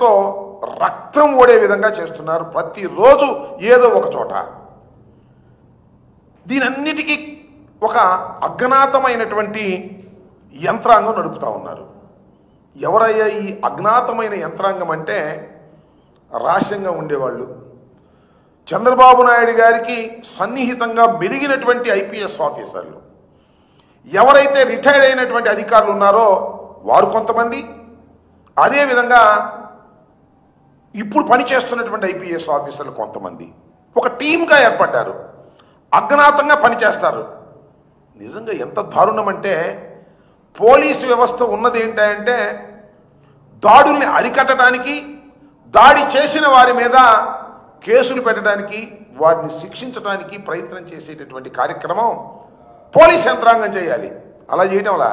తో రక్తం ఓడే విధంగా చేస్తున్నారు ప్రతిరోజు ఏదో ఒక చోట. దీనన్నిటికీ ఒక అజ్ఞాతమైనటువంటి యంత్రాంగం నడుపుతా ఉన్నారు. ఎవరయ్యా ఈ అజ్ఞాతమైన యంత్రాంగం అంటే రహస్యంగా ఉండేవాళ్ళు, చంద్రబాబు నాయుడు గారికి సన్నిహితంగా మెరిగినటువంటి ఐపీఎస్ ఆఫీసర్లు, ఎవరైతే రిటైర్డ్ అయినటువంటి అధికారులు ఉన్నారో వారు కొంతమంది, అదేవిధంగా ఇప్పుడు పనిచేస్తున్నటువంటి ఐపీఎస్ ఆఫీసర్లు కొంతమంది ఒక టీమ్గా ఏర్పడ్డారు, అజ్ఞాతంగా పనిచేస్తారు. నిజంగా ఎంత దారుణం అంటే పోలీసు వ్యవస్థ ఉన్నది ఏంటంటే దాడుల్ని అరికట్టడానికి, దాడి చేసిన వారి మీద కేసులు పెట్టడానికి, వారిని శిక్షించడానికి ప్రయత్నం చేసేటటువంటి కార్యక్రమం పోలీస్ యంత్రాంగం చేయాలి. అలా చేయడం వల్ల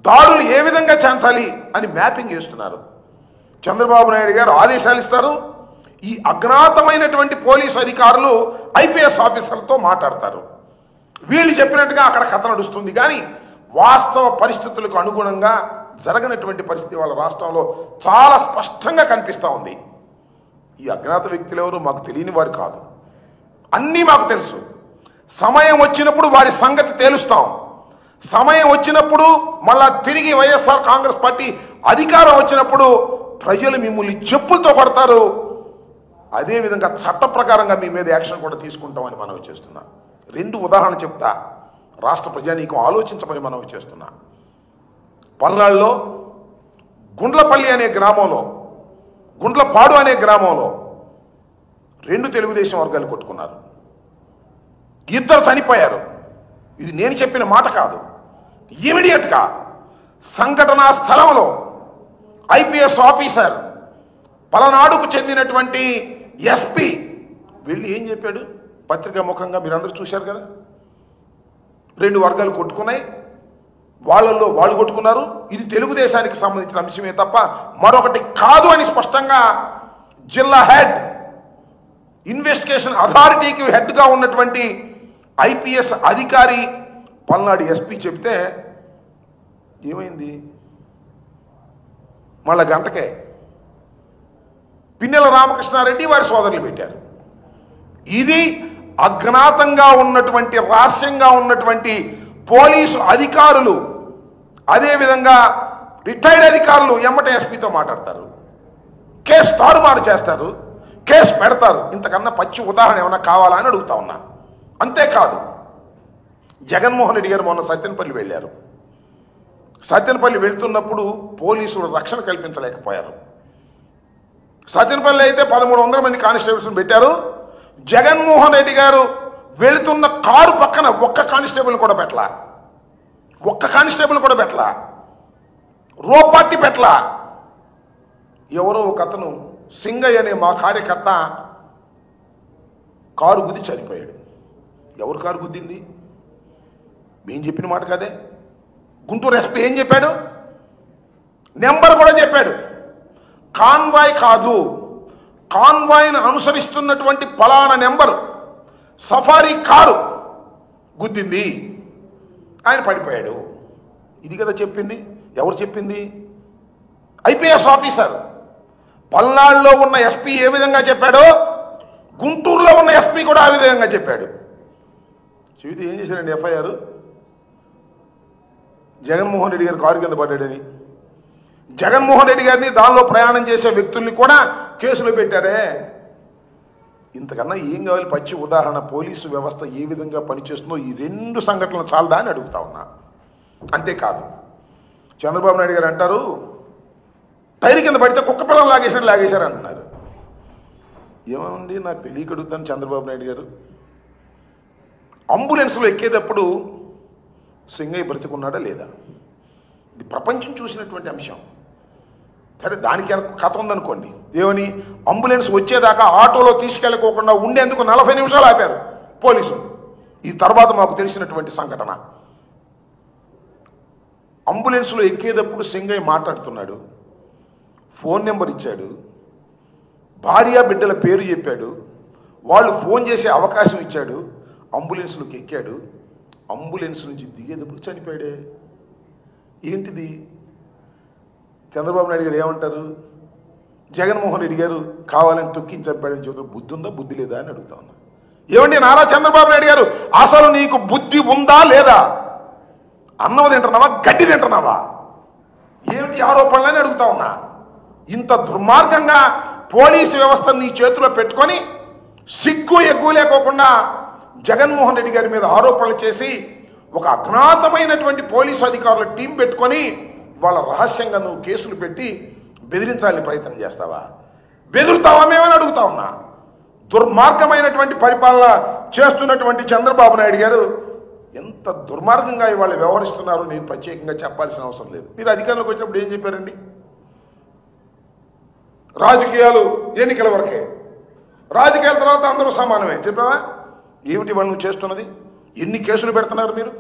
దాడులు ఏ విధంగా చేయించాలి అని మ్యాపింగ్ చేస్తున్నారు. చంద్రబాబు నాయుడు గారు ఆదేశాలు ఇస్తారు, ఈ అజ్ఞాతమైనటువంటి పోలీసు అధికారులు ఐపీఎస్ ఆఫీసర్లతో మాట్లాడతారు. వీళ్ళు చెప్పినట్టుగా అక్కడ కథ నడుస్తుంది, కానీ వాస్తవ పరిస్థితులకు అనుగుణంగా జరగనటువంటి పరిస్థితి వాళ్ళ రాష్ట్రంలో చాలా స్పష్టంగా కనిపిస్తూ ఉంది. ఈ అజ్ఞాత వ్యక్తులు ఎవరు మాకు తెలియని వారు కాదు, అన్నీ మాకు తెలుసు. సమయం వచ్చినప్పుడు వారి సంగతి తేలుస్తాం. సమయం వచ్చినప్పుడు మళ్ళా తిరిగి వైఎస్ఆర్ కాంగ్రెస్ పార్టీ అధికారం వచ్చినప్పుడు ప్రజలు మిమ్మల్ని చెప్పులతో కొడతారు. అదేవిధంగా చట్ట ప్రకారంగా మీ మీద యాక్షన్ కూడా తీసుకుంటామని మనవి చేస్తున్నా. 2 ఉదాహరణ చెప్తా, రాష్ట్ర ప్రజానీకం ఆలోచించమని మనవి చేస్తున్నా. పల్నాడులో గుండ్లపల్లి అనే గ్రామంలో, గుండ్లపాడు అనే గ్రామంలో 2 తెలుగుదేశం వర్గాలు కొట్టుకున్నారు, 2 చనిపోయారు. ఇది నేను చెప్పిన మాట కాదు. ఇమీడియట్గా సంఘటనా స్థలంలో ఐపీఎస్ ఆఫీసర్, పలనాడుకు చెందినటువంటి ఎస్పీ వెళ్ళి ఏం చెప్పాడు, పత్రికా ముఖంగా మీరందరూ చూశారు కదా. 2 వర్గాలు కొట్టుకున్నాయి, వాళ్ళల్లో వాళ్ళు కొట్టుకున్నారు. ఇది తెలుగుదేశానికి సంబంధించిన అంశమే తప్ప మరొకటి కాదు అని స్పష్టంగా జిల్లా హెడ్, ఇన్వెస్టిగేషన్ అథారిటీకి హెడ్గా ఉన్నటువంటి ఐపీఎస్ అధికారి పల్నాడు ఎస్పీ చెప్తే ఏమైంది, మళ్ళా గంటకే పిన్నెల రామకృష్ణారెడ్డి వారి సోదరులు పెట్టారు. ఇది అజ్ఞాతంగా ఉన్నటువంటి, రహస్యంగా ఉన్నటువంటి పోలీసు అధికారులు, అదేవిధంగా రిటైర్డ్ అధికారులు ఎమ్మటే ఎస్పీతో మాట్లాడతారు, కేసు తారుమారు చేస్తారు, కేసు పెడతారు. ఇంతకన్నా పచ్చి ఉదాహరణ ఏమైనా కావాలా అని అడుగుతా ఉన్నా. అంతేకాదు, జగన్మోహన్ రెడ్డి గారు మొన్న సత్యనపల్లి వెళ్ళారు. సత్యనపల్లి వెళ్తున్నప్పుడు పోలీసులు రక్షణ కల్పించలేకపోయారు. సత్యనపల్లి అయితే 1300 మంది కానిస్టేబుల్స్ని పెట్టారు. జగన్మోహన్ రెడ్డి గారు వెళుతున్న కారు పక్కన ఒక్క కానిస్టేబుల్ కూడా పెట్టలా, రోపార్టీ పెట్టలా. ఎవరో ఒక అతను సింగయ్య అనే మా కార్యకర్త కారు గుద్ది చనిపోయాడు. ఎవరు కారు గుద్దింది? మేము చెప్పిన మాట కదే. గుంటూరు ఎస్పీ ఏం చెప్పాడు, నెంబర్ కూడా చెప్పాడు. కాన్వాయ్ కాదు, కాన్వాయ్ను అనుసరిస్తున్నటువంటి ఫలానా నెంబర్ సఫారీ కారు గుద్దింది, ఆయన పడిపోయాడు. ఇది కదా చెప్పింది. ఎవరు చెప్పింది? IPS officer. పల్నాడులో ఉన్న ఎస్పీ ఏ విధంగా చెప్పాడో గుంటూరులో ఉన్న ఎస్పీ కూడా ఆ విధంగా చెప్పాడు. చెబితే ఏం చేశారండి, ఎఫ్ఐఆర్ జగన్మోహన్ రెడ్డి గారు కారు కింద పడ్డాడని, జగన్మోహన్ రెడ్డి గారిని దానిలో ప్రయాణం చేసే వ్యక్తుల్ని కూడా కేసులో పెట్టారే. ఇంతకన్నా ఏం కావాలి? పచ్చి ఉదాహరణ పోలీసు వ్యవస్థ ఏ విధంగా పనిచేస్తుందో ఈ 2 సంఘటనలు చాలదా అని అడుగుతా ఉన్నా. అంతేకాదు, చంద్రబాబు నాయుడు గారు అంటారు టైర్ కింద పడితే కుక్క పిల్లలు లాగేశారు అంటున్నారు. ఏమండి నాకు తెలియక అడుగుతాను, చంద్రబాబు నాయుడు గారు అంబులెన్స్లో ఎక్కేటప్పుడు సింగయ్య బ్రతికున్నాడా లేదా? ఇది ప్రపంచం చూసినటువంటి అంశం. సరే, దానికి కథ ఉందనుకోండి. ఏమని, అంబులెన్స్ వచ్చేదాకా ఆటోలో తీసుకెళ్ళకోకుండా ఉండేందుకు 40 నిమిషాలు ఆపారు పోలీసులు. ఈ తర్వాత మాకు తెలిసినటువంటి సంఘటన. అంబులెన్స్లో ఎక్కేటప్పుడు సింగయ్య మాట్లాడుతున్నాడు, ఫోన్ నెంబర్ ఇచ్చాడు, భార్య బిడ్డల పేరు చెప్పాడు, వాళ్ళు ఫోన్ చేసే అవకాశం ఇచ్చాడు, అంబులెన్స్లోకి ఎక్కాడు, అంబులెన్స్ నుంచి దిగేటప్పుడు చనిపోయాడే. ఏంటిది? చంద్రబాబు నాయుడు గారు ఏమంటారు? జగన్మోహన్ రెడ్డి గారు కావాలని తొక్కించి చంపాడని చెబుతూ బుద్ధి ఉందా బుద్ధి లేదా అని అడుగుతా ఉన్నా. ఏమండి నారా చంద్రబాబు నాయుడు గారు, అసలు నీకు బుద్ధి ఉందా లేదా? అన్నం తింటున్నావా, గడ్డి తింటున్నావా? ఏమిటి ఆరోపణలని అడుగుతా ఉన్నా. ఇంత దుర్మార్గంగా పోలీసు వ్యవస్థను నీ చేతిలో పెట్టుకొని సిగ్గు ఎగ్గు లేకోకుండా జగన్మోహన్ రెడ్డి గారి మీద ఆరోపణలు చేసి ఒక అజ్ఞాతమైనటువంటి పోలీసు అధికారుల టీం పెట్టుకొని వాళ్ళ రహస్యంగా నువ్వు కేసులు పెట్టి బెదిరించాలని ప్రయత్నం చేస్తావా? బెదురుతావా మేమని అడుగుతా ఉన్నా. దుర్మార్గమైనటువంటి పరిపాలన చేస్తున్నటువంటి చంద్రబాబు నాయుడు గారు ఎంత దుర్మార్గంగా ఇవాళ వ్యవహరిస్తున్నారో నేను ప్రత్యేకంగా చెప్పాల్సిన అవసరం లేదు. మీరు అధికారంలోకి వచ్చినప్పుడు ఏం చెప్పారండి? రాజకీయాలు ఎన్నికల వరకే, రాజకీయాల తర్వాత అందరూ సమానమే చెప్పావా? ఏమిటి వాళ్ళు నువ్వు చేస్తున్నది? ఎన్ని కేసులు పెడుతున్నారు మీరు?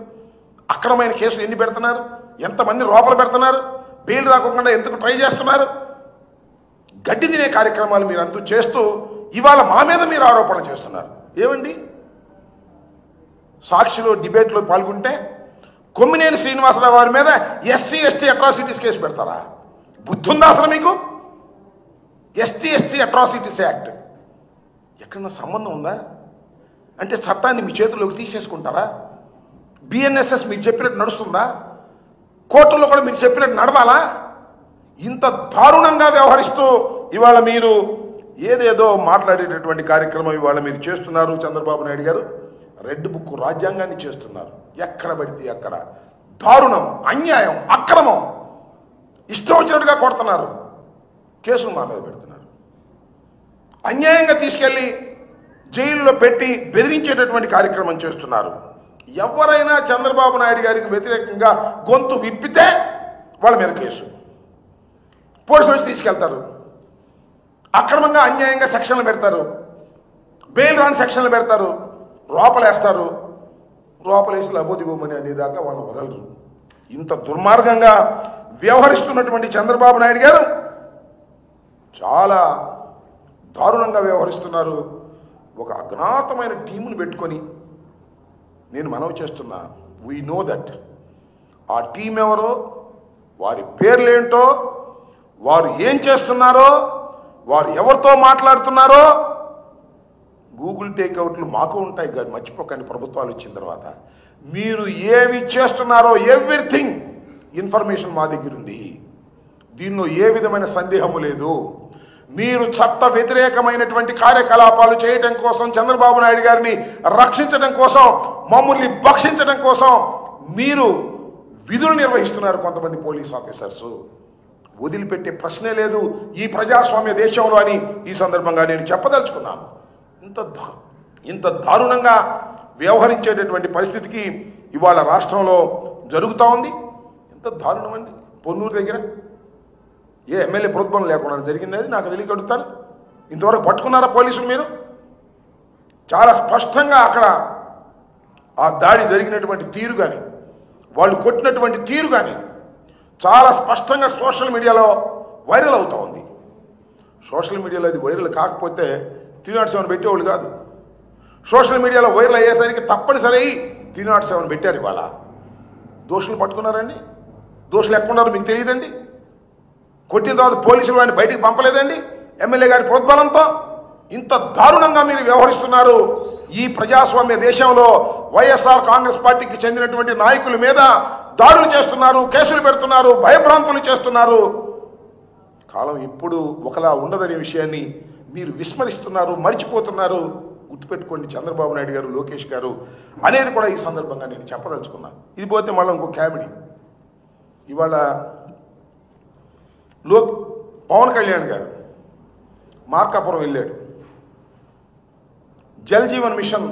అక్రమైన కేసులు ఎన్ని పెడుతున్నారు? ఎంతమంది లోపల పెడుతున్నారు? బెయిల్ రాకుండా ఎందుకు ట్రై చేస్తున్నారు? గడ్డి తినే కార్యక్రమాలు మీరు అంటూ చేస్తూ ఇవాళ మా మీద మీరు ఆరోపణ చేస్తున్నారు. ఏమండి, సాక్షిలో డిబేట్లో పాల్గొంటే కొమ్మినేని శ్రీనివాసరావు గారి మీద ఎస్సీ ఎస్టీ అట్రాసిటీస్ కేసు పెడతారా? బుద్ధుందా అసలు మీకు? ఎస్టీ అట్రాసిటీస్ యాక్ట్ ఎక్కడన్నా సంబంధం ఉందా? అంటే చట్టాన్ని మీ చేతుల్లోకి తీసేసుకుంటారా? బిఎన్ఎస్ఎస్ మీరు చెప్పినట్టు నడుస్తుందా? కోర్టుల్లో కూడా మీరు చెప్పినట్టు నడవాలా? ఇంత దారుణంగా వ్యవహరిస్తూ ఇవాళ మీరు ఏదేదో మాట్లాడేటటువంటి కార్యక్రమం ఇవాళ మీరు చేస్తున్నారు. చంద్రబాబు నాయుడు గారు రెడ్ బుక్ రాజ్యాంగాన్ని చేస్తున్నారు. ఎక్కడ పడితే అక్కడ దారుణం, అన్యాయం, అక్రమం ఇష్టం వచ్చినట్టుగా కొడుతున్నారు. కేసులు మా మీద పెడుతున్నారు. అన్యాయంగా తీసుకెళ్లి జైల్లో పెట్టి బెదిరించేటటువంటి కార్యక్రమం చేస్తున్నారు. ఎవరైనా చంద్రబాబు నాయుడు గారికి వ్యతిరేకంగా గొంతు విప్పితే వాళ్ళ మీద కేసు, పోలీసులు వచ్చి తీసుకెళ్తారు. అక్రమంగా అన్యాయంగా సెక్షన్లు పెడతారు, బెయిల్ రాని సెక్షన్లు పెడతారు, లోపలేస్తారు. లోపలేసి లబోదిబోమని అనేదాకా వాళ్ళని వదలరు. ఇంత దుర్మార్గంగా వ్యవహరిస్తున్నటువంటి చంద్రబాబు నాయుడు గారు చాలా దారుణంగా వ్యవహరిస్తున్నారు. ఒక అజ్ఞాతమైన టీమును పెట్టుకొని నేను మనవి చేస్తున్నా, వీ నో దట్ ఆ టీం ఎవరో, వారి పేర్లేంటో, వారు ఏం చేస్తున్నారో, వారు ఎవరితో మాట్లాడుతున్నారో గూగుల్ టేక్అవుట్లు మాకు ఉంటాయి కానీ మర్చిపోకండి. ప్రభుత్వాలు వచ్చిన తర్వాత మీరు ఏవి చేస్తున్నారో ఎవ్రీథింగ్ ఇన్ఫర్మేషన్ మా దగ్గర ఉంది. దీనిలో ఏ విధమైన సందేహము లేదు. మీరు చట్ట వ్యతిరేకమైనటువంటి కార్యకలాపాలు చేయడం కోసం, చంద్రబాబు నాయుడు గారిని రక్షించడం కోసం, మమ్మల్ని భక్షించడం కోసం మీరు విధులు నిర్వహిస్తున్నారు కొంతమంది పోలీస్ ఆఫీసర్స్. వదిలిపెట్టే ప్రశ్నే లేదు ఈ ప్రజాస్వామ్య దేశంలో అని ఈ సందర్భంగా నేను చెప్పదలుచుకున్నాను. ఇంత దారుణంగా వ్యవహరించేటటువంటి పరిస్థితికి ఇవాళ రాష్ట్రంలో జరుగుతూ ఉంది. ఎంత దారుణం అండి. పొన్నూరు దగ్గర ఏ ఎమ్మెల్యే ప్రోద్బలం లేకుండా జరిగింది, అది నాకు తెలియక అడుగుతాను. ఇంతవరకు పట్టుకున్నారా పోలీసులు? మీరు చాలా స్పష్టంగా అక్కడ ఆ దాడి జరిగినటువంటి తీరు కానీ, వాళ్ళు కొట్టినటువంటి తీరు కానీ చాలా స్పష్టంగా సోషల్ మీడియాలో వైరల్ అవుతూ ఉంది. సోషల్ మీడియాలో అది వైరల్ కాకపోతే 307 పెట్టేవాళ్ళు కాదు. సోషల్ మీడియాలో వైరల్ అయ్యేసరికి తప్పనిసరి 307 పెట్టారు. ఇవాళ దోషులు పట్టుకున్నారండి. దోషులు ఎక్కడున్నారో మీకు తెలియదండి. కొట్టిన తర్వాత పోలీసులు వాడిని బయటికి పంపలేదండి ఎమ్మెల్యే గారి ప్రోద్బలంతో. ఇంత దారుణంగా మీరు వ్యవహరిస్తున్నారు. ఈ ప్రజాస్వామ్య దేశంలో వైఎస్ఆర్ కాంగ్రెస్ పార్టీకి చెందినటువంటి నాయకుల మీద దాడులు చేస్తున్నారు, కేసులు పెడుతున్నారు, భయభ్రాంతులు చేస్తున్నారు. కాలం ఎప్పుడు ఒకలా ఉండదనే విషయాన్ని మీరు విస్మరిస్తున్నారు, మర్చిపోతున్నారు. గుర్తుపెట్టుకోండి, చంద్రబాబు నాయుడు గారు, లోకేష్ గారు అనేది కూడా ఈ సందర్భంగా నేను చెప్పదలుచుకున్నాను. ఇది పోతే మళ్ళీ ఇంకో కామెడీ. ఇవాళ పవన్ కళ్యాణ్ గారు మార్కాపురం వెళ్ళాడు. జల్ జీవన్ మిషన్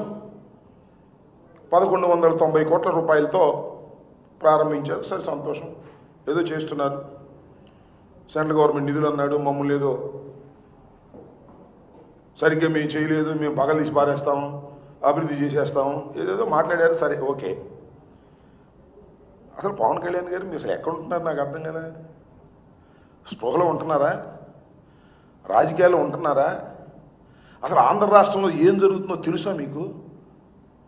1190 కోట్ల రూపాయలతో ప్రారంభించారు. సరే, సంతోషం, ఏదో చేస్తున్నారు. సెంట్రల్ గవర్నమెంట్ నిధులు అన్నాడు, మమ్మల్ని ఏదో సరిగ్గా మేము చేయలేదు, మేము పగలు తీసి పారేస్తాము, అభివృద్ధి చేసేస్తాము, ఏదేదో మాట్లాడారు. సరే, ఓకే. అసలు పవన్ కళ్యాణ్ గారు మీరు అసలు ఎక్కడ ఉంటున్నారు నాకు అర్థం కదా. స్పృహలో ఉంటున్నారా? రాజకీయాల్లో ఉంటున్నారా? అసలు ఆంధ్ర రాష్ట్రంలో ఏం జరుగుతుందో తెలుసా మీకు?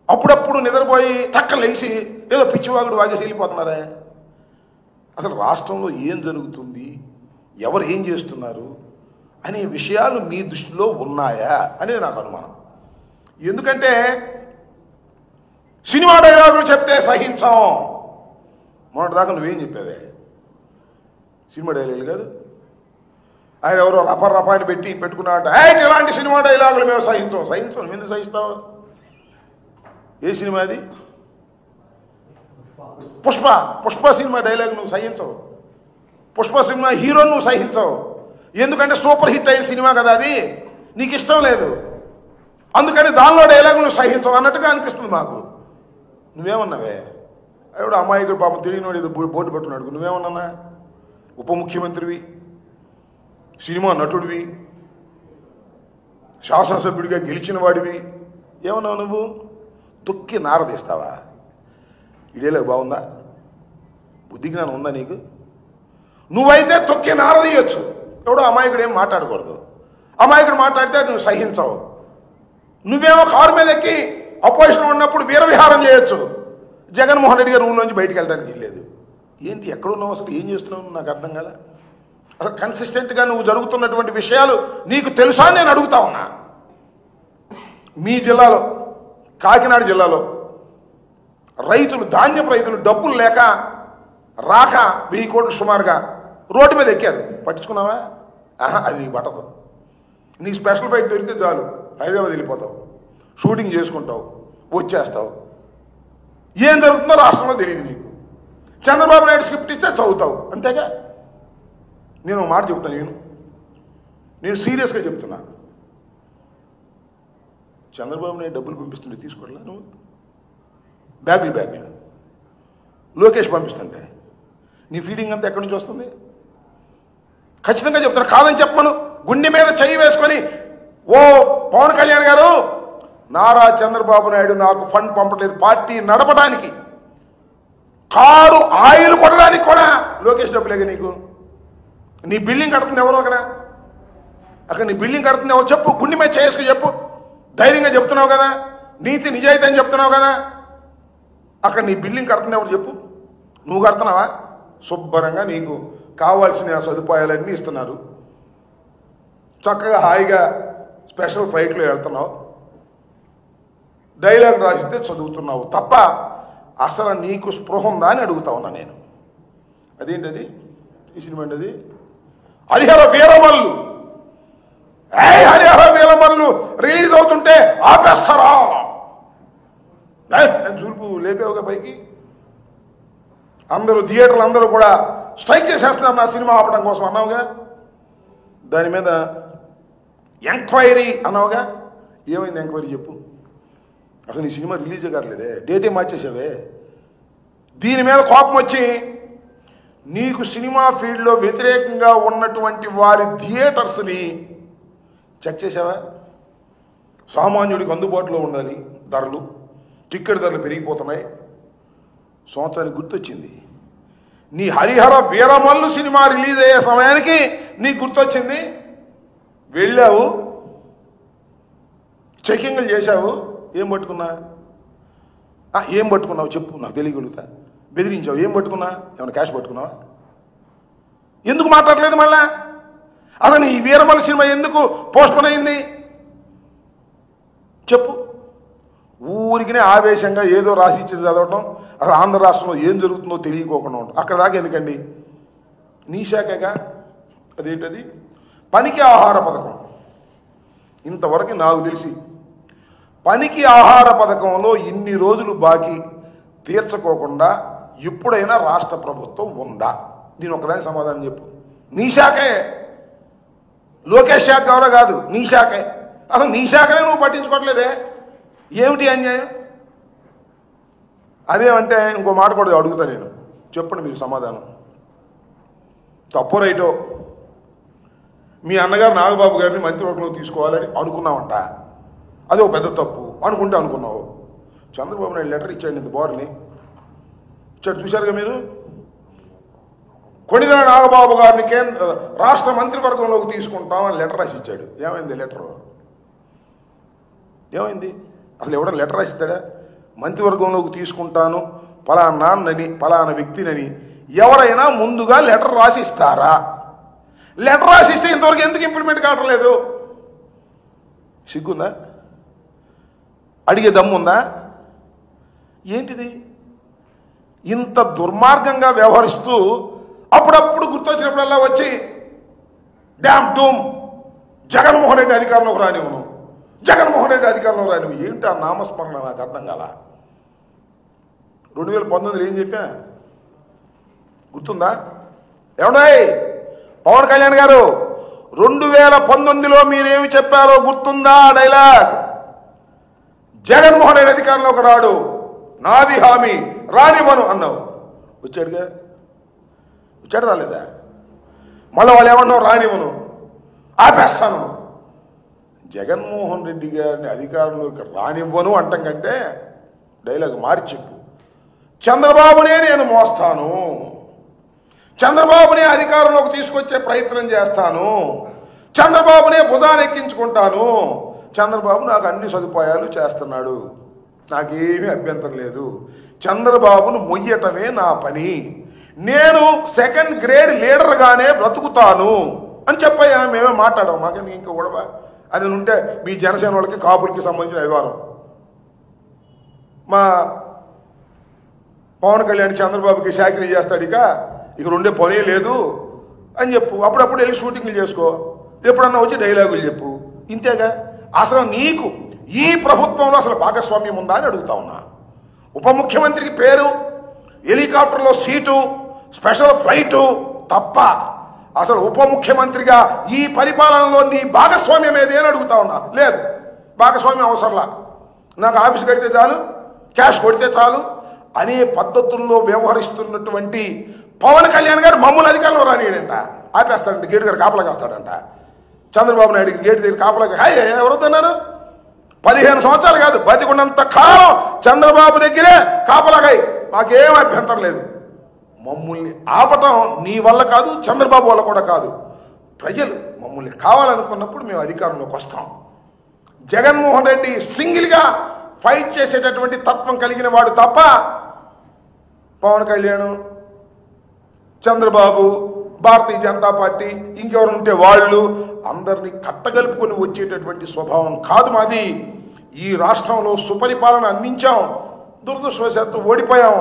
అప్పుడప్పుడు నిద్రపోయి టక్క లేచి ఏదో పిచ్చివాగుడు వాగేసి వెళ్ళిపోతున్నారా? అసలు రాష్ట్రంలో ఏం జరుగుతుంది, ఎవరు ఏం చేస్తున్నారు అనే విషయాలు మీ దృష్టిలో ఉన్నాయా అనేది నాకు అనుమానం. ఎందుకంటే సినిమా డైలాగులు చెప్తే సహించాం. మొన్నటిదాకా నువ్వేం చెప్పావే? సినిమా డైలాగులు కాదు, ఆయన ఎవరో రపాన్ని పెట్టుకున్నాట, ఇలాంటి సినిమా డైలాగులు మేము సహించాం. నువ్వు ఎందుకు సహిస్తావు? ఏ సినిమా అది? పుష్ప సినిమా డైలాగ్ నువ్వు సహించవు. పుష్ప సినిమా హీరోని నువ్వు సహించవు. ఎందుకంటే సూపర్ హిట్ అయిన సినిమా కదా అది, నీకు ఇష్టం లేదు, అందుకని దానిలో డైలాగ్ నువ్వు సహించవు అన్నట్టుగా అనిపిస్తుంది మాకు. నువ్వేమన్నావే? ఎవడు అమాయకుడు పాపం తెలియనివాడు ఏదో బోర్డు పెట్టున్నాడు. నువ్వేమన్నా? ఉప ముఖ్యమంత్రివి, సినిమా నటుడివి, శాసనసభ్యుడిగా గెలిచిన వాడివి, ఏమన్నావు నువ్వు? తొక్కి నారదీస్తావా? ఇడేలాగా బాగుందా? బుద్ధి జ్ఞానం ఉందా నీకు? నువ్వైతే తొక్కి నారదీయొచ్చు, ఎవడో అమాయకుడు ఏం మాట్లాడకూడదు. అమాయకుడు మాట్లాడితే అది నువ్వు సహించవు. నువ్వేమో కారు మీద ఎక్కి అపోజిషన్ ఉన్నప్పుడు వీరవిహారం చేయొచ్చు. జగన్మోహన్ రెడ్డి గారు ఊళ్ళోంచి బయటికి వెళ్ళడానికి వెళ్ళలేదు. ఏంటి, ఎక్కడున్నావు అసలు? ఏం చేస్తున్నావు? నాకు అర్థం కదా. అసలు కన్సిస్టెంట్గా నువ్వు జరుగుతున్నటువంటి విషయాలు నీకు తెలుసా నేను అడుగుతా ఉన్నా. మీ జిల్లాలో, కాకినాడ జిల్లాలో రైతులు, ధాన్యపు రైతులు డబ్బులు లేక రాక 1000 కోట్లు సుమారుగా రోడ్డు మీద ఎక్కారు. పట్టించుకున్నావా? అది నీకు పట్టదు. నీ స్పెషల్ ఫ్లైట్ దొరికితే చాలు, హైదరాబాద్ వెళ్ళిపోతావు, షూటింగ్ చేసుకుంటావు, వచ్చేస్తావు. ఏం జరుగుతుందో రాష్ట్రంలో తెలియదు నీకు. చంద్రబాబు నాయుడు స్క్రిప్ట్ ఇస్తే చదువుతావు, అంతేగా. నేను మాట చెప్తాను, నేను సీరియస్గా చెప్తున్నా. చంద్రబాబు నాయుడు డబ్బులు పంపిస్తుంటే తీసుకోవట్లా నువ్వు? బ్యాగులు లోకేష్ పంపిస్తుంటే నీ ఫీడింగ్ అంతా ఎక్కడి నుంచి వస్తుంది? ఖచ్చితంగా చెప్తాను, కాదని చెప్పమను. గుండె మీద చెయ్యి వేసుకొని, ఓ పవన్ కళ్యాణ్ గారు, నారా చంద్రబాబు నాయుడు నాకు ఫండ్ పంపలేదు పార్టీ నడపడానికి, కారు ఆయిల్ కొట్టడానికి కూడా లోకేష్ డబ్బులేగా నీకు. నీ బిల్డింగ్ కడుతుంది ఎవరో అక్కడ నీ బిల్డింగ్ కడుతుంది ఎవరు చెప్పు. గుండె మీద చేసుకు చెప్పు. ధైర్యంగా చెప్తున్నావు కదా, నీతి నిజాయితీ అని చెప్తున్నావు కదా. అక్కడ నీ బిల్డింగ్ కడుతుంది ఎవరు చెప్పు. నువ్వు కడుతున్నావా? శుభ్రంగా నీకు కావాల్సిన సదుపాయాలన్నీ ఇస్తున్నారు. చక్కగా హాయిగా స్పెషల్ ఫ్లైట్లో వెళ్తున్నావు, డైలాగ్ రాసిస్తే చదువుతున్నావు తప్ప అసలు నీకు స్పృహ ఉందా అని అడుగుతా ఉన్నా నేను. అదేంటది? ఈ సినిమా అండి అది. హరిహర వీరమల్లు రిలీజ్ అవుతుంటే ఆపేస్తారా? నేను చూపు లేపేవుగా పైకి. అందరూ థియేటర్లు అందరూ కూడా స్ట్రైక్ చేసేస్తున్నారు నా సినిమా ఆపడం కోసం అన్నావుగా. దాని మీద ఎంక్వైరీ అన్నావుగా. ఏమైంది ఎంక్వైరీ చెప్పు. అసలు నీ సినిమా రిలీజ్ కావట్లేదే, డేటే మార్చేసావే. దీని మీద కోపం వచ్చి నీకు సినిమా ఫీల్డ్లో వ్యతిరేకంగా ఉన్నటువంటి వారి థియేటర్స్ని చెక్ చేసావా? సామాన్యుడికి అందుబాటులో ఉండాలి ధరలు, టికెట్ ధరలు పెరిగిపోతున్నాయి. సంవత్సరానికి గుర్తొచ్చింది, నీ హరిహర వీరమల్లు సినిమా రిలీజ్ అయ్యే సమయానికి నీకు గుర్తొచ్చింది. వెళ్ళావు, చెకింగ్లు చేశావు. ఏం పట్టుకున్నావు చెప్పు, నాకు తెలియగలుగుతా. బెదిరించావు. ఏం పట్టుకున్నా? ఏమైనా క్యాష్ పట్టుకున్నావా? ఎందుకు మాట్లాడలేదు మళ్ళా? అసలు ఈ వీరమల్లు సినిమా ఎందుకు పోస్ట్పోన్ అయింది చెప్పు. ఊరికినే ఆవేశంగా ఏదో రాసి ఇచ్చేది చదవటం, అసలు ఆంధ్ర రాష్ట్రంలో ఏం జరుగుతుందో తెలియకోకుండా ఉంటాం. అక్కడ దాకా ఎందుకండి? నీ శాఖగా. అదేంటది? పనికి ఆహార పథకం. ఇంతవరకు నాకు తెలిసి పనికి ఆహార పథకంలో ఇన్ని రోజులు బాకీ తీర్చుకోకుండా ఎప్పుడైనా రాష్ట్ర ప్రభుత్వం ఉందా? దీని ఒకదాని సమాధానం చెప్పు. నీ శాఖే, లోకేష్ శాఖ ఎవరో కాదు, నీ శాఖే. అసలు నీ శాఖనే నువ్వు పట్టించుకోవట్లేదే, ఏమిటి అన్యాయం? అదేమంటే ఇంకో మాట కూడా అడుగుతా నేను, చెప్పండి మీరు సమాధానం. తప్పో రైటో, మీ అన్నగారు నాగబాబు గారిని మంత్రివర్గంలో తీసుకోవాలని అనుకున్నావంట. అది ఒక పెద్ద తప్పు అనుకున్నావు. చంద్రబాబు నాయుడు లెటర్ ఇచ్చాడు ఇంత బోర్ని ఇచ్చాడు, చూశారుగా మీరు. కొణిదెల నాగబాబు గారిని రాష్ట్ర మంత్రివర్గంలోకి తీసుకుంటామని లెటర్ రాసి ఇచ్చాడు. ఏమైంది లెటర్? ఏమైంది? అసలు ఎవడన్నా లెటర్ రాసిస్తాడా? మంత్రివర్గంలోకి తీసుకుంటాను పలానా వ్యక్తినని ఎవరైనా ముందుగా లెటర్ రాసి ఇస్తారా? లెటర్ రాసిస్తే ఇంతవరకు ఎందుకు ఇంప్లిమెంట్ కావటం లేదు? సిగ్గుందా? అడిగే దమ్ముందా? ఏంటిది? ఇంత దుర్మార్గంగా వ్యవహరిస్తూ అప్పుడప్పుడు గుర్తొచ్చినప్పుడల్లా వచ్చి డ్యామ్ డూమ్ జగన్మోహన్ రెడ్డి అధికారంలోకి రానివ్వను, జగన్మోహన్ రెడ్డి అధికారంలోకి రానివ్వు. ఏంటి ఆ నామస్మరణ? నాకు అర్థం కాల. 2019 ఏం చెప్పా గుర్తుందా? ఏమన్నాయి పవన్ కళ్యాణ్ గారు? 2019లో మీరేమి చెప్పారో గుర్తుందా? డైలాగ్, జగన్మోహన్ రెడ్డి అధికారంలోకి రాడు, నాది హామీ, రానివ్వను అన్నావు. వచ్చాడుగా? వచ్చాడు రాలేదా? మళ్ళీ వాళ్ళు ఏమన్నావు? రానివ్వను, ఆపేస్తాను. జగన్మోహన్ రెడ్డి గారిని అధికారంలోకి రానివ్వను అంటాం కంటే డైలాగ్ మార్చి చెప్పు. చంద్రబాబునే నేను మోస్తాను, చంద్రబాబునే అధికారంలోకి తీసుకొచ్చే ప్రయత్నం చేస్తాను, చంద్రబాబునే భుజాన్ని ఎక్కించుకుంటాను, చంద్రబాబు నాకు అన్ని సదుపాయాలు చేస్తున్నాడు, నాకేమీ అభ్యంతరం లేదు, చంద్రబాబును మొయ్యటమే నా పని, నేను సెకండ్ గ్రేడ్ లీడర్గానే బ్రతుకుతాను అని చెప్పాయా. మేమే మాట్లాడాం, మాకెందుకు ఇంకా గొడవ? అది ఉంటే మీ జనసేన వాళ్ళకి కాపులకి సంబంధించిన వ్యవహారం. మా పవన్ కళ్యాణ్ చంద్రబాబుకి శాఖరీ చేస్తాడు, ఇక రెండే పనే లేదు అని చెప్పు. అప్పుడప్పుడు వెళ్ళి షూటింగ్లు చేసుకో, ఎప్పుడన్నా వచ్చి డైలాగులు చెప్పు. ఇంతేగా. అసలు నీకు ఈ ప్రభుత్వంలో అసలు భాగస్వామ్యం ఉందా అని అడుగుతా ఉన్నా. ఉప ముఖ్యమంత్రికి పేరు, హెలికాప్టర్లో సీటు, స్పెషల్ ఫ్లైటు తప్ప అసలు ఉప ముఖ్యమంత్రిగా ఈ పరిపాలనలో నీ భాగస్వామ్యం ఏది అని అడుగుతా ఉన్నా. లేదు, భాగస్వామ్యం అవసరంలా, నాకు ఆఫీస్ కడితే చాలు, క్యాష్ కొడితే చాలు అనే పద్ధతుల్లో వ్యవహరిస్తున్నటువంటి పవన్ కళ్యాణ్ గారు మమ్మల్ని అధికారంలో రానియడంట, ఆపేస్తాడంట, గేటు గారు కాపలా కాస్తాడంట. చంద్రబాబు నాయుడికి గేటు దగ్గర కాపలా హాయ్ ఎవరొద్దన్నారు? 15 సంవత్సరాలు కాదు, బతికున్నంత కాలం చంద్రబాబు దగ్గరే కాపలాగాయి, మాకేం అభ్యంతరం లేదు. మమ్మల్ని ఆపటం నీ వల్ల కాదు, చంద్రబాబు వల్ల కూడా కాదు. ప్రజలు మమ్మల్ని కావాలనుకున్నప్పుడు మేము అధికారంలోకి వస్తాం. జగన్మోహన్ రెడ్డి సింగిల్గా ఫైట్ చేసేటటువంటి తత్వం కలిగిన వాడు తప్ప పవన్ కళ్యాణ్, చంద్రబాబు, భారతీయ జనతా పార్టీ, ఇంకెవరు ఉంటే వాళ్ళు అందరినీ కట్టగలుపుకొని వచ్చేటటువంటి స్వభావం కాదు మాది. ఈ రాష్ట్రంలో సుపరిపాలన అందించాం, దురదృష్టవశాత్తు ఓడిపోయాం.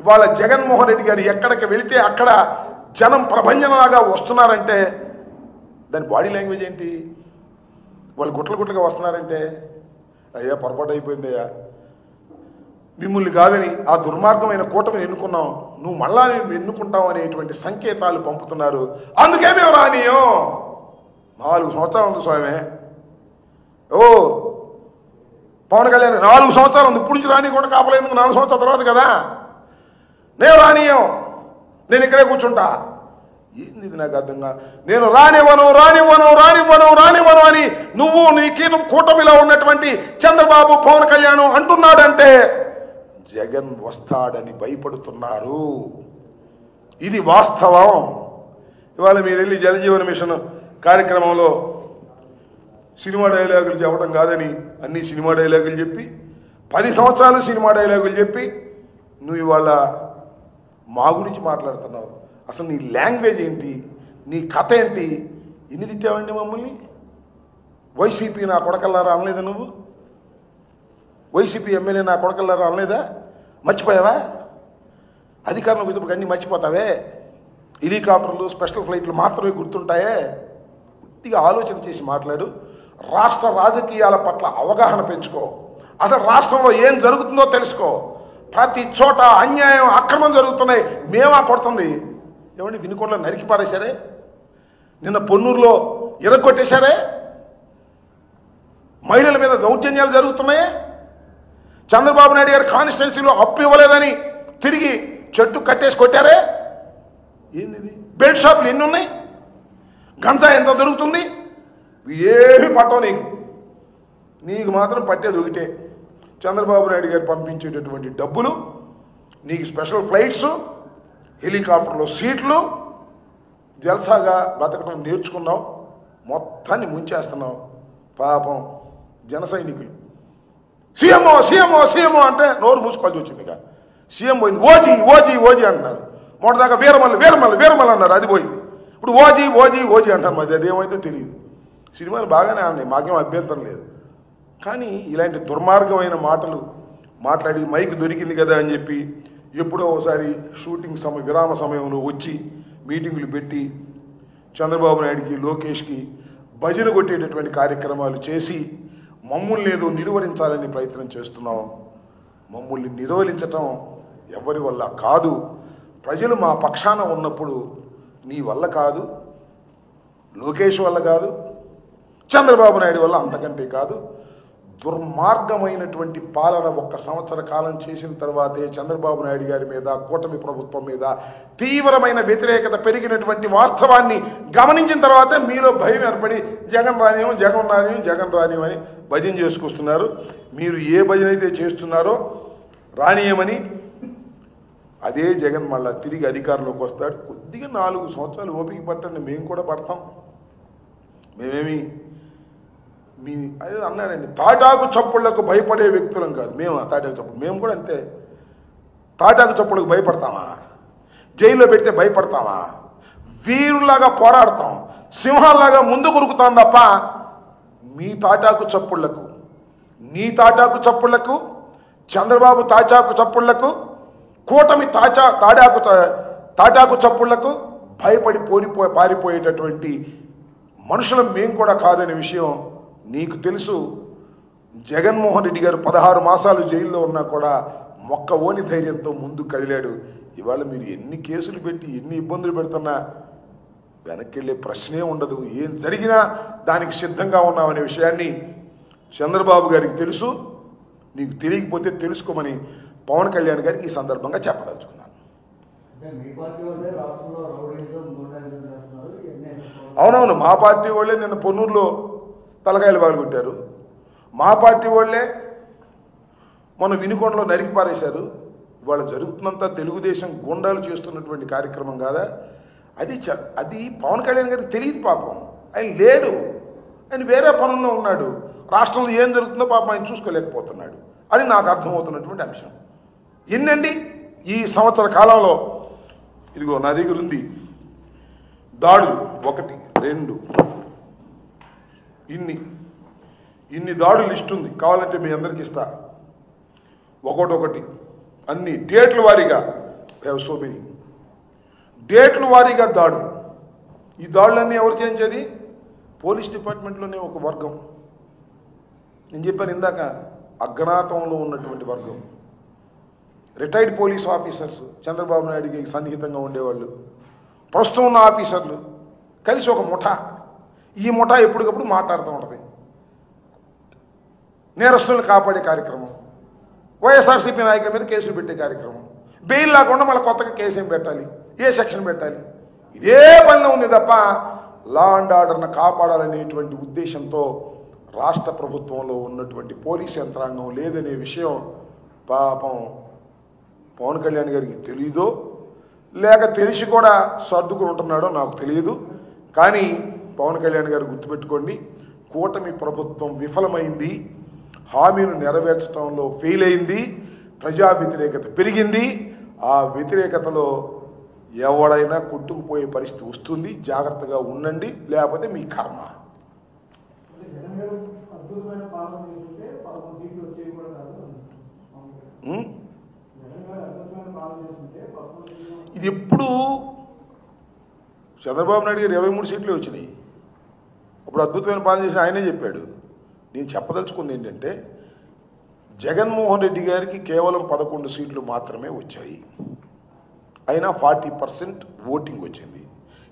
ఇవాళ జగన్మోహన్ రెడ్డి గారు ఎక్కడికి వెళితే అక్కడ జనం ప్రభంజనలాగా వస్తున్నారంటే దాని బాడీ లాంగ్వేజ్ ఏంటి? వాళ్ళు గుట్లుగా వస్తున్నారంటే అయ్యా పొరపాటు అయిపోయిందయ్యా, మిమ్మల్ని కాదని ఆ దుర్మార్గమైన కూటమిని ఎన్నుకున్నాం, నువ్వు మళ్ళా నేను ఎన్నుకుంటావు అనేటువంటి సంకేతాలు పంపుతున్నారు. అందుకే మేము రానియం. 4 సంవత్సరాలు ఉంది స్వామి. ఓ పవన్ కళ్యాణ్ 4 సంవత్సరాలు ఉంది, ఇప్పుడు నుంచి రానియకుండా కాపలేందుకు 4 సంవత్సరాల తర్వాత కదా. నేను రానియం, నేను ఇక్కడే కూర్చుంటా. ఏంది ఇది నాకు అర్థంగా? నేను రానివ్వను రానివ్వను రానివ్వను రానివ్వను అని నువ్వు నీ కూటమిలో ఉన్నటువంటి చంద్రబాబు, పవన్ కళ్యాణ్ అంటున్నాడంటే జగన్ వస్తాడని భయపడుతున్నారు. ఇది వాస్తవం. ఇవాళ మీరు వెళ్ళి జలజీవన మిషన్ కార్యక్రమంలో సినిమా డైలాగులు చెప్పడం కాదని అన్ని సినిమా డైలాగులు చెప్పి 10 సంవత్సరాలు సినిమా డైలాగులు చెప్పి నువ్వు ఇవాళ మా గురించి మాట్లాడుతున్నావు. అసలు నీ లాంగ్వేజ్ ఏంటి? నీ కథ ఏంటి? ఎన్ని తిట్టావండి మమ్మల్ని? వైసీపీ నా కొడకల్లారా అనలేదా? నువ్వు వైసీపీ ఎమ్మెల్యే నా కొడకల్లారా అనలేదా? మర్చిపోయావా? అధికారంలోకి వచ్చేప్పుడు అన్నీ మర్చిపోతావే? హెలికాప్టర్లు, స్పెషల్ ఫ్లైట్లు మాత్రమే గుర్తుంటాయే? కొద్దిగా ఆలోచన చేసి మాట్లాడు. రాష్ట్ర రాజకీయాల పట్ల అవగాహన పెంచుకో. అసలు రాష్ట్రంలో ఏం జరుగుతుందో తెలుసుకో. ప్రతి చోట అన్యాయం, అక్రమం జరుగుతున్నాయి. మేమా కొడుతుంది? ఏమండి వినుకొండలో నరికి పారేశారే, నిన్న పొన్నూరులో ఇరగొట్టేశారే, మహిళల మీద దౌర్జన్యాలు జరుగుతున్నాయే, చంద్రబాబు నాయుడు గారి కాన్స్టిట్యున్సీలో అప్పు ఇవ్వలేదని తిరిగి చెట్టు కట్టేసి కొట్టారే. ఏంది? బెల్ట్ షాపులు ఎన్ని ఉన్నాయి? గంజా ఎంత దొరుకుతుంది? ఏమి పట్టవు నీకు. నీకు మాత్రం పట్టేది ఒకటే, చంద్రబాబు నాయుడు గారు పంపించేటటువంటి డబ్బులు, నీకు స్పెషల్ ఫ్లైట్స్, హెలికాప్టర్లో సీట్లు, జల్సాగా బతకడం నేర్చుకున్నావు, మొత్తాన్ని ముంచేస్తున్నావు. పాపం జన సైనికులు సీఎంఓ సీఎంఓ సీఎంఓ అంటే నోరు మూసుకోవాల్సి వచ్చింది. ఇక సీఎం పోయింది, ఓజీ ఓజీ ఓజీ అంటున్నారు. మొదటిదాకా వీరమల్లి వీరమల్లి వీరమల్లి అన్నారు, అది పోయింది. ఇప్పుడు ఓజీ ఓజీ ఓజీ అంటారు, మరి అదేమైతే తెలియదు. సినిమాలు బాగానే ఉన్నాయి, మాకేం అభ్యంతరం లేదు. కానీ ఇలాంటి దుర్మార్గమైన మాటలు మాట్లాడి మైక్ దొరికింది కదా అని చెప్పి ఎప్పుడో ఒకసారి షూటింగ్ విరామ సమయంలో వచ్చి మీటింగులు పెట్టి చంద్రబాబు నాయుడికి లోకేష్కి భజన కొట్టేటటువంటి కార్యక్రమాలు చేసి మమ్మల్ని ఏదో నిలువరించాలని ప్రయత్నం చేస్తున్నాం. మమ్మల్ని నిరోధించటం ఎవరి వల్ల కాదు. ప్రజలు మా పక్షాన ఉన్నప్పుడు నీ వల్ల కాదు, లోకేష్ వల్ల కాదు, చంద్రబాబు నాయుడు వల్ల అంతకంటే కాదు. దుర్మార్గమైనటువంటి పాలన 1 సంవత్సర కాలం చేసిన తర్వాతే చంద్రబాబు నాయుడు గారి మీద, కూటమి ప్రభుత్వం మీద తీవ్రమైన వ్యతిరేకత పెరిగినటువంటి వాస్తవాన్ని గమనించిన తర్వాతే మీలో భయం ఏర్పడి జగన్ రానియం జగన్ రానియం జగన్ రానియం అని భజన చేసుకొస్తున్నారు. మీరు ఏ భజన అయితే చేస్తున్నారో రానియమని అదే జగన్ మళ్ళా తిరిగి అధికారంలోకి వస్తాడు. కొద్దిగా 4 సంవత్సరాలు ఓపిక పట్టండి, మేము కూడా పడతాం. మేమేమి మీ అదే అన్నాడండి, తాటాకు చప్పుళ్లకు భయపడే వ్యక్తులం కాదు మేము. తాటాకు చప్పుడు మేము కూడా అంతే. తాటాకు చప్పుళ్ళకు భయపడతామా? జైల్లో పెడితే భయపడతామా? వీరులాగా పోరాడతాం, సింహాల్లాగా ముందు కొరుకుతాం తప్ప మీ తాటాకు చప్పుళ్లకు, నీ తాటాకు చప్పుళ్లకు, చంద్రబాబు తాటాకు చప్పుళ్లకు, కూటమి తాటాకు చప్పుళ్లకు భయపడి పారిపోయేటటువంటి మనుషులం మేము కూడా కాదనే విషయం నీకు తెలుసు. జగన్మోహన్ రెడ్డి గారు 16 మాసాలు జైల్లో ఉన్నా కూడా మొక్కవోని ధైర్యంతో ముందుకు కదిలాడు. ఇవాళ మీరు ఎన్ని కేసులు పెట్టి ఎన్ని ఇబ్బందులు పెడుతున్నా వెనక్కి వెళ్ళే ప్రశ్నే ఉండదు. ఏం జరిగినా దానికి సిద్ధంగా ఉన్నామనే విషయాన్ని చంద్రబాబు గారికి తెలుసు. నీకు తెలియకపోతే తెలుసుకోమని పవన్ కళ్యాణ్ గారికి ఈ సందర్భంగా చెప్పదలుచుకున్నాను. అవునవును, మా పార్టీ వాళ్ళే నిన్న పొన్నూరులో తలకాయలు బాగుకొట్టారు. మా పార్టీ వాళ్ళే మన వినుకొండలో నరికి పారేశారు. ఇవాళ జరుగుతున్నంత తెలుగుదేశం గుండాలు చేస్తున్నటువంటి కార్యక్రమం కాదా అది? అది పవన్ కళ్యాణ్ గారికి తెలియదు పాపం. ఆయన లేడు, ఆయన వేరే పనుల్లో ఉన్నాడు. రాష్ట్రంలో ఏం జరుగుతుందో పాపం ఆయన చూసుకోలేకపోతున్నాడు. అది నాకు అర్థమవుతున్నటువంటి అంశం. ఎన్నండి ఈ సంవత్సర కాలంలో? ఇదిగో నా దగ్గర ఉంది దాడులు, 1 2 ఇన్ని దాడులు లిస్ట్ ఉంది, కావాలంటే మీ అందరికి ఇస్తా ఒక్కొక్కటి అన్ని డేట్ల వారీగా. సో మెనీ డేట్ల వారీగా దాడులు. ఈ దాడులన్నీ ఎవరు చేయించేది? పోలీస్ డిపార్ట్మెంట్లోనే ఒక వర్గం. నేను చెప్పాను ఇందాక, అజ్ఞాతంలో ఉన్నటువంటి వర్గం. రిటైర్డ్ పోలీస్ ఆఫీసర్స్, చంద్రబాబు నాయుడికి సన్నిహితంగా ఉండేవాళ్ళు, ప్రస్తుతం ఉన్న ఆఫీసర్లు కలిసి ఒక ముఠా. ఈ ముఠా ఎప్పటికప్పుడు మాట్లాడుతూ ఉంటుంది. నేరస్తులను కాపాడే కార్యక్రమం, వైఎస్ఆర్సీపీ నాయకుల మీద కేసులు పెట్టే కార్యక్రమం, బెయిల్ లేకుండా మళ్ళీ కొత్తగా కేసు ఏం పెట్టాలి, ఏ సెక్షన్ పెట్టాలి, ఇదే పనిలో ఉంది తప్ప లా అండ్ ఆర్డర్ను కాపాడాలనేటువంటి ఉద్దేశంతో రాష్ట్ర ప్రభుత్వంలో ఉన్నటువంటి పోలీస్ యంత్రాంగం లేదనే విషయం పాపం పవన్ కళ్యాణ్ గారికి తెలీదో లేక తెలిసి కూడా సర్దుకుని ఉంటున్నాడో నాకు తెలియదు. కానీ పవన్ కళ్యాణ్ గారు గుర్తుపెట్టుకోండి, కూటమి ప్రభుత్వం విఫలమైంది, హామీలు నెరవేర్చడంలో ఫెయిల్ అయింది, ప్రజా వ్యతిరేకత పెరిగింది. ఆ వ్యతిరేకతలో ఎవడైనా కొట్టుకుపోయే పరిస్థితి వస్తుంది. జాగ్రత్తగా ఉండండి, లేకపోతే మీ కర్మ. ఇది ఎప్పుడు చంద్రబాబు నాయుడు గారు 23 సీట్లు వచ్చినాయి. అప్పుడు అద్భుతమైన పాలన చేసిన ఆయనే చెప్పాడు. నేను చెప్పదలుచుకుంది ఏంటంటే, జగన్మోహన్ రెడ్డి గారికి కేవలం 11 సీట్లు మాత్రమే వచ్చాయి. అయినా 40% ఓటింగ్ వచ్చింది.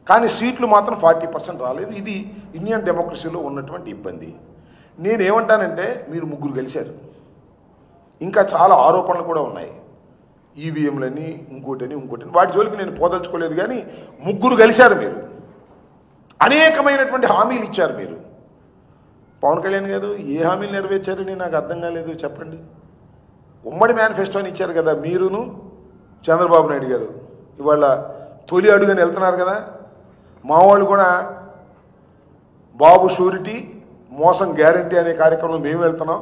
కానీ సీట్లు మాత్రం 40% రాలేదు. ఇది ఇండియన్ డెమోక్రసీలో ఉన్నటువంటి ఇబ్బంది. నేనేమంటానంటే, మీరు ముగ్గురు గెలిచారు, ఇంకా చాలా ఆరోపణలు కూడా ఉన్నాయి. ఈవీఎంలని ఇంకోటని వాటి జోలికి నేను పోదలుచుకోలేదు. కానీ ముగ్గురు కలిశారు, మీరు అనేకమైనటువంటి హామీలు ఇచ్చారు. మీరు పవన్ కళ్యాణ్ గారు ఏ హామీలు నెరవేర్చారని నాకు అర్థం కాలేదు, చెప్పండి. ఉమ్మడి మేనిఫెస్టోని ఇచ్చారు కదా మీరును చంద్రబాబు నాయుడు గారు. ఇవాళ తొలి అడుగుని వెళ్తున్నారు కదా. మా వాళ్ళు కూడా బాబు షూరిటీ మోసం గ్యారంటీ అనే కార్యక్రమం మేము వెళ్తున్నాం.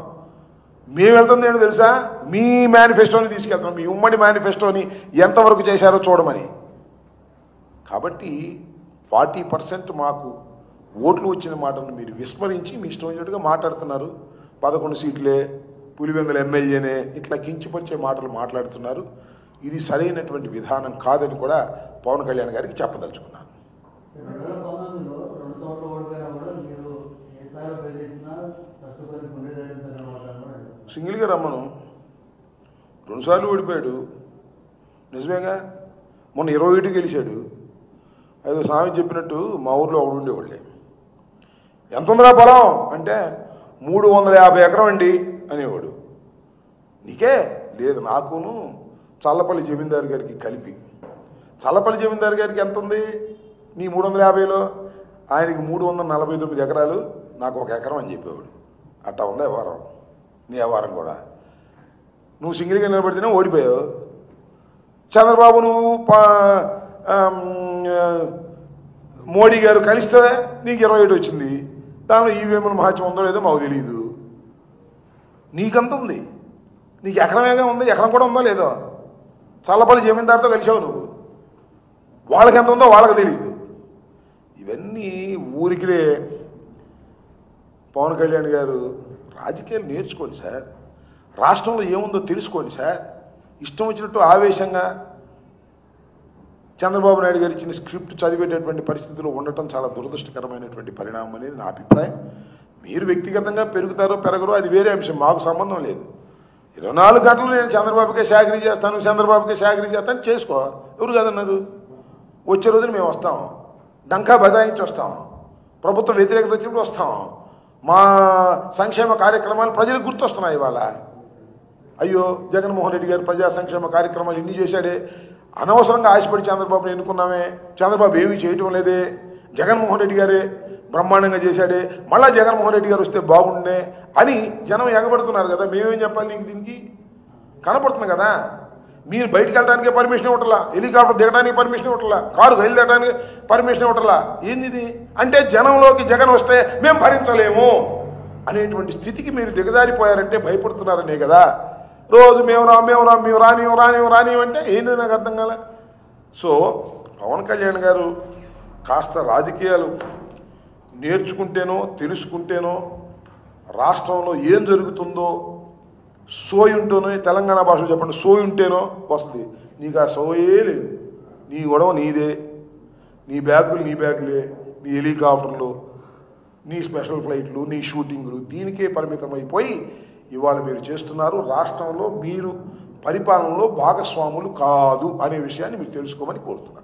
మేము వెళ్తుంది ఏంటో తెలుసా? మీ మేనిఫెస్టోని తీసుకెళ్తున్నాం. మీ ఉమ్మడి మేనిఫెస్టోని ఎంతవరకు చేశారో చూడమని. కాబట్టి 40% మాకు ఓట్లు వచ్చిన మాటను మీరు విస్మరించి మీ ఇష్టం వచ్చినట్టుగా మాట్లాడుతున్నారు. 11 సీట్లే, పులివెందుల ఎమ్మెల్యేనే, ఇట్లా కించిపరిచే మాటలు మాట్లాడుతున్నారు. ఇది సరైనటువంటి విధానం కాదని కూడా పవన్ కళ్యాణ్ గారికి చెప్పదలుచుకున్నాను. సింగిల్గా రమ్మను, 2 సార్లు ఓడిపోయాడు నిజమేగా. మొన్న 21 గెలిచాడు. ఏదో స్వామి చెప్పినట్టు మా ఊర్లో ఒకడు ఉండేవాళ్ళే, ఎంత ఉందిరా పొలం అంటే 350 ఎకరం అండి అనేవాడు. నీకే లేదు, నాకును చల్లపల్లి జమీందారు గారికి కలిపి. చల్లపల్లి జమీందారు గారికి ఎంత ఉంది నీ 350లో? ఆయనకి 349 ఎకరాలు, నాకు 1 ఎకరం అని చెప్పేవాడు. అట్టా ఉంది వ్యవహారం, నీ వ్యవహారం కూడా. నువ్వు సింగిల్గా నిలబడితేనే ఓడిపోయావు. చంద్రబాబు నువ్వు మోడీ గారు కలిస్తే నీకు 27 వచ్చింది. దానిలో ఈవీఎంల మహత్యం ఉందో లేదో మాకు తెలియదు. నీకంత ఉంది, నీకు ఎకరమేగా ఉంది, ఎకరం కూడా ఉందో లేదో. చల్లపల్లి జమీందారుతో కలిసావు నువ్వు, వాళ్ళకి ఎంత ఉందో వాళ్ళకి తెలియదు. ఇవన్నీ ఊరికిలే. పవన్ కళ్యాణ్ గారు రాజకీయాలు నేర్చుకోండి సార్, రాష్ట్రంలో ఏముందో తెలుసుకోండి సార్. ఇష్టం వచ్చినట్టు ఆవేశంగా చంద్రబాబు నాయుడు గారు ఇచ్చిన స్క్రిప్ట్ చదివేటటువంటి పరిస్థితుల్లో ఉండటం చాలా దురదృష్టకరమైనటువంటి పరిణామం అనేది నా అభిప్రాయం. మీరు వ్యక్తిగతంగా పెరుగుతారో పెరగరో అది వేరే అంశం, మాకు సంబంధం లేదు. 24 గంటలు నేను చంద్రబాబుకే చాకరీ చేస్తాను, చంద్రబాబుకే చాకరీ చేస్తాను, చేసుకో. ఎవరు కాదన్నారు? వచ్చే రోజున మేము వస్తాం, డంకా బదాయించి వస్తాం, ప్రభుత్వ వ్యతిరేకత వచ్చినప్పుడు వస్తాం. మా సంక్షేమ కార్యక్రమాలు ప్రజలకు గుర్తొస్తున్నాయి ఇవాళ. అయ్యో జగన్మోహన్ రెడ్డి గారు ప్రజా సంక్షేమ కార్యక్రమాలు ఇన్ని చేశాడే, అనవసరంగా ఆశపడి చంద్రబాబుని ఎన్నుకున్నామే, చంద్రబాబు ఏమీ చేయటం లేదే, జగన్మోహన్ రెడ్డి గారే బ్రహ్మాండంగా చేశాడే, మళ్ళా జగన్మోహన్ రెడ్డి గారు వస్తే బాగుండే అని జనం ఎగబడుతున్నారు కదా. మేమేం చెప్పాలి నీకు? దీనికి కనపడుతుంది కదా. మీరు బయటకు వెళ్ళడానికే పర్మిషన్ ఇవ్వట్లా, హెలికాప్టర్ దిగడానికి పర్మిషన్ ఇవ్వట్లా, కారు బయలు దిగడానికి పర్మిషన్ ఇవ్వట్లా. ఏంది ఇది అంటే? జనంలోకి జగన్ వస్తే మేము భరించలేము అనేటువంటి స్థితికి మీరు దిగజారిపోయారంటే భయపడుతున్నారనే కదా. రోజు మేము రాని అంటే ఏంటి నాకు అర్థం కాలే. సో పవన్ కళ్యాణ్ గారు కాస్త రాజకీయాలు నేర్చుకుంటేనో తెలుసుకుంటేనో రాష్ట్రంలో ఏం జరుగుతుందో సోయి ఉంటేనో, తెలంగాణ భాషలో చెప్పండి, సోయి ఉంటేనో వస్తుంది. నీకు ఆ సోయే లేదు. నీ గొడవ నీదే, నీ బ్యాగులు నీ బ్యాగులే, నీ హెలికాప్టర్లు, నీ స్పెషల్ ఫ్లైట్లు, నీ షూటింగ్లు, దీనికే పరిమితమైపోయి ఇవాళ మీరు చేస్తున్నారు. రాష్ట్రంలో మీరు పరిపాలనలో భాగస్వాములు కాదు అనే విషయాన్ని మీరు తెలుసుకోమని కోరుతున్నారు.